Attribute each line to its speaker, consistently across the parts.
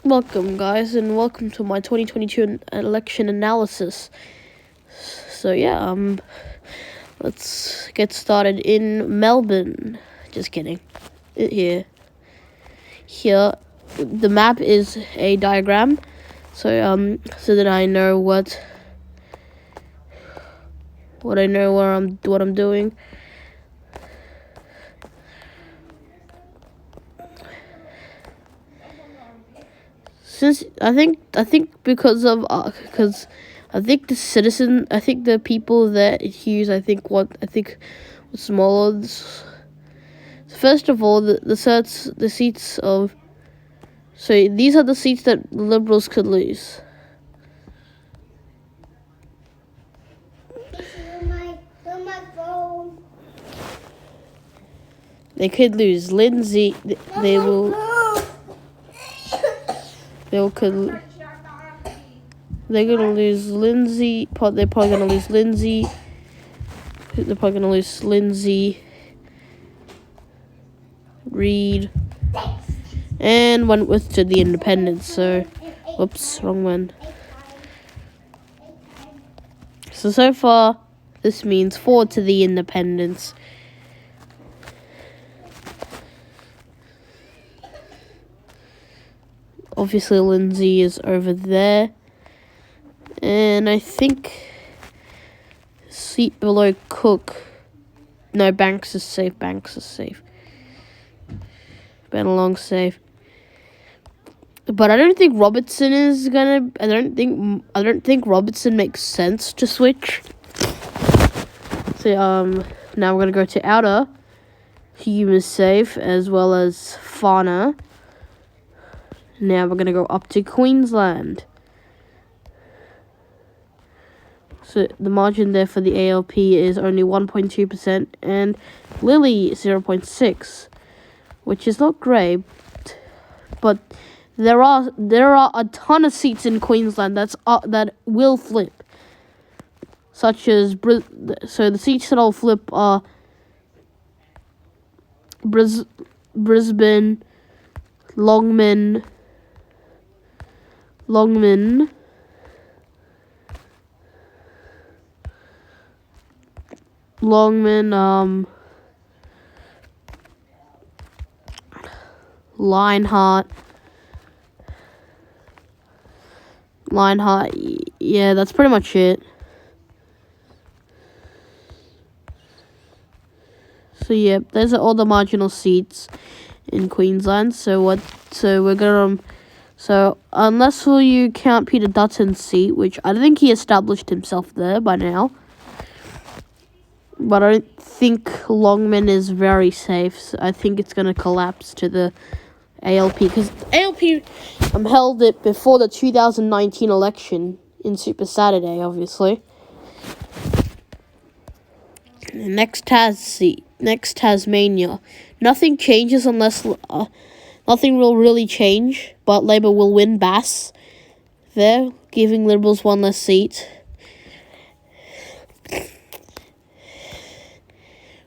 Speaker 1: Welcome, guys, and welcome to my 2022 election analysis. So let's get started in Melbourne. Just kidding. Here, the map is a diagram. So that I know what I know what I'm doing. Since I think because I think the people that use what's smaller. First of all, the seats of. So these are the seats that Liberals could lose. They could lose Lindsay. They will. They're gonna lose Lindsay. They're probably gonna lose Lindsay. They're probably gonna lose Lindsay, Reid, and Wentworth to the Independents. So, whoops, wrong one. So far, this means 4 to the Independents. Obviously, Lindsay is over there. And I think seat below Cook. No, Banks is safe. Bennelong safe. But I don't think Robertson is gonna. I don't think Robertson makes sense to switch. So now we're gonna go to outer. Hume is safe, as well as Farner. Now we're gonna go up to Queensland. So the margin there for the ALP is only 1.2%, and Lilly 0.6, which is not great. But there are a ton of seats in Queensland that will flip, such as so the seats that will flip are Brisbane, Longman, Lionheart, yeah, that's pretty much it. So yeah, those are all the marginal seats in Queensland. So unless you count Peter Dutton's seat, which I think he established himself there by now. But I don't think Longman is very safe. So I think it's going to collapse to the ALP, because ALP held it before the 2019 election in Super Saturday, obviously. Next Tasmania. Nothing changes unless nothing will really change, but Labor will win Bass there, giving Liberals one less seat.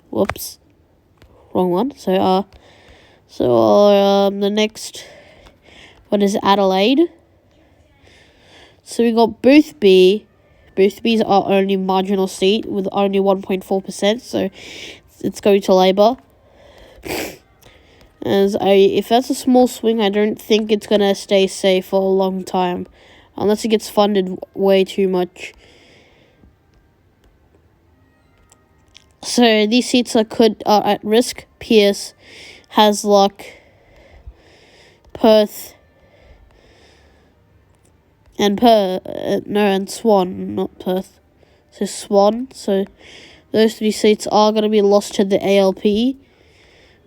Speaker 1: Whoops, wrong one. So the next one is Adelaide. So we got Boothby. Boothby's our only marginal seat with only 1.4%. So it's going to Labor. If that's a small swing, I don't think it's gonna stay safe for a long time, unless it gets funded way too much. So these seats are at risk: Pearce, Hasluck, Perth, and Swan, not Perth. So Swan. So those 3 seats are going to be lost to the ALP,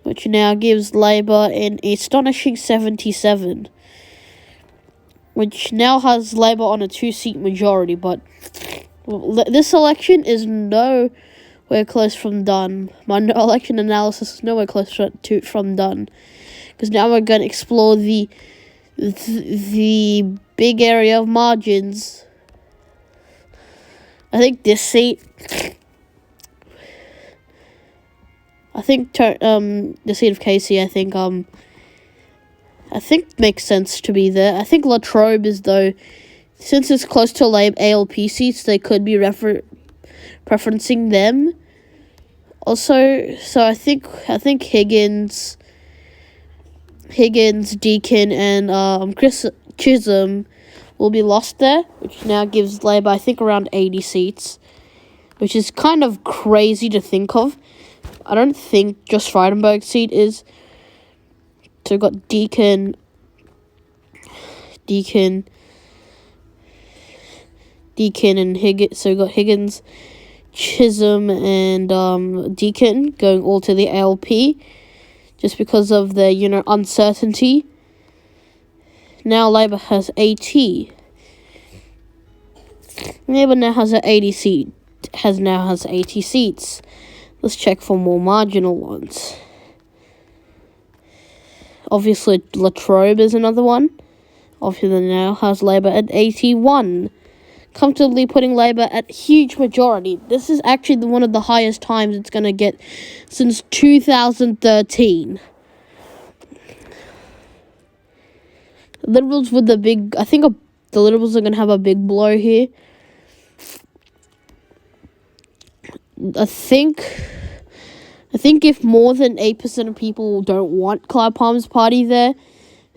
Speaker 1: which now gives Labor an astonishing 77, which now has Labor on a 2-seat majority. But this election is nowhere close from done. My election analysis is nowhere close from done, because now we're going to explore the big area of margins. I think this seat. I think the seat of Casey. I I think makes sense to be there. I think La Trobe is, though, since it's close to ALP seats, they could be preferencing them. Also, so I think Higgins, Deakin, and Chris Chisholm will be lost there, which now gives Labour, I think, around 80 seats, which is kind of crazy to think of. I don't think just Frydenberg's seat is. So we've got Deakin, and Higgins. So we've got Higgins, Chisholm, and Deakin going all to the ALP, just because of the uncertainty. Now Labour has 80. Labour now has an 80 seat. Has 80 seats. Let's check for more marginal ones. Obviously, La Trobe is another one. Obviously, now has Labour at 81. Comfortably putting Labour at huge majority. This is actually one of the highest times it's going to get since 2013. Liberals with the big... I think the Liberals are going to have a big blow here. I think if more than 8% of people don't want Clive Palmer's party there,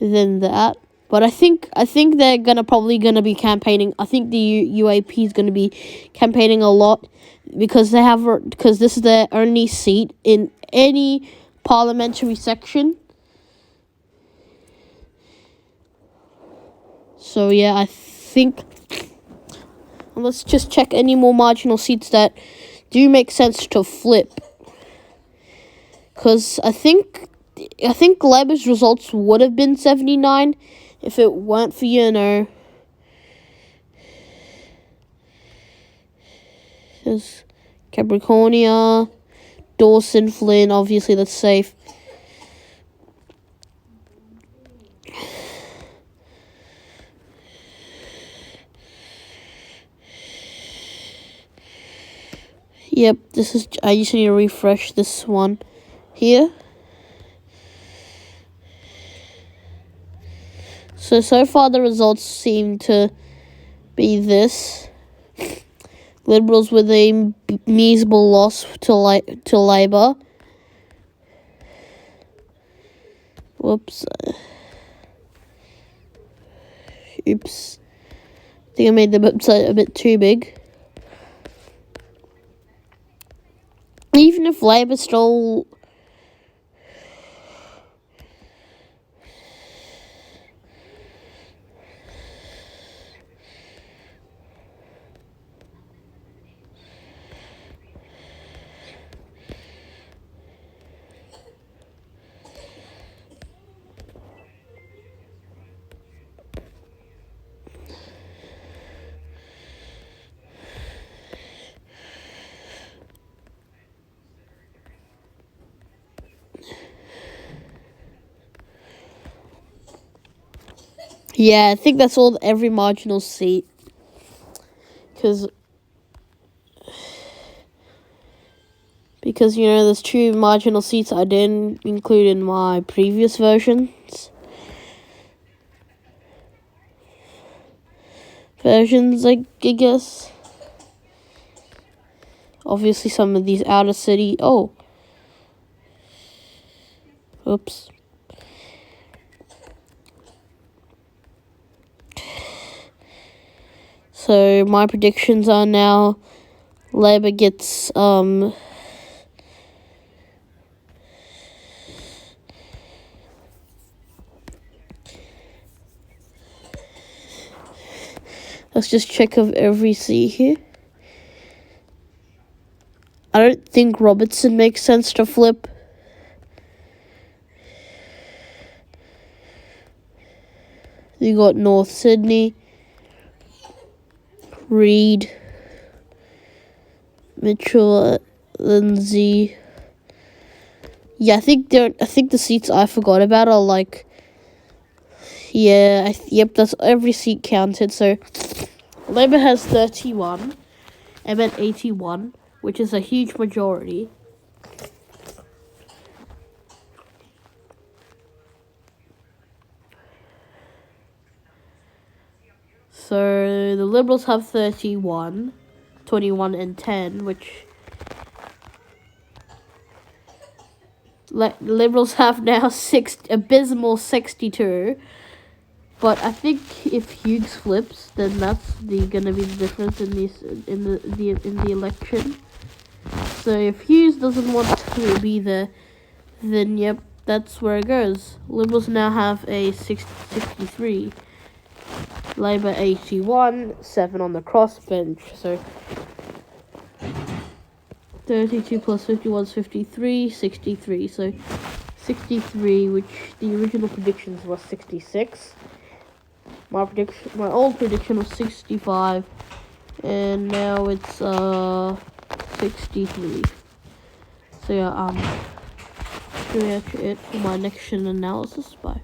Speaker 1: then that. But I think they're probably gonna be campaigning. I think the UAP is gonna be campaigning a lot because this is their only seat in any parliamentary section. So yeah, I think let's just check any more marginal seats that do make sense to flip. Because I think Labour's results would have been 79 if it weren't for, there's Capricornia, Dawson, Flynn, obviously that's safe. Yep, I just need to refresh this one here. So far the results seem to be this. Liberals with a miserable loss to Labour. Whoops. Oops. I think I made the website a bit too big. Even if Labour stole... Yeah, I think that's every marginal seat. Because there's 2 marginal seats I didn't include in my previous versions. I guess. Obviously, some of these outer city... Oh. Oops. So my predictions are now Labour gets let's just check of every seat here. I don't think Robertson makes sense to flip. You got North Sydney, Reid, Mitchell, Lindsay. Yeah, I think the seats I forgot about are like... Yeah, yep, that's every seat counted. So Labour has 31, I'm at 81, which is a huge majority. So the Liberals have 31, 21 and 10, which Liberals have now abysmal 62. But I think if Hughes flips, then that's gonna be the difference in the election. So if Hughes doesn't want to be there, then yep, that's where it goes. Liberals now have a 63. Labour 81, 7 on the crossbench. So 32 plus 51 is 53, 63. So 63, which the original predictions was 66. My old prediction was 65, and now it's 63. So yeah, that's actually it for my election analysis. Bye.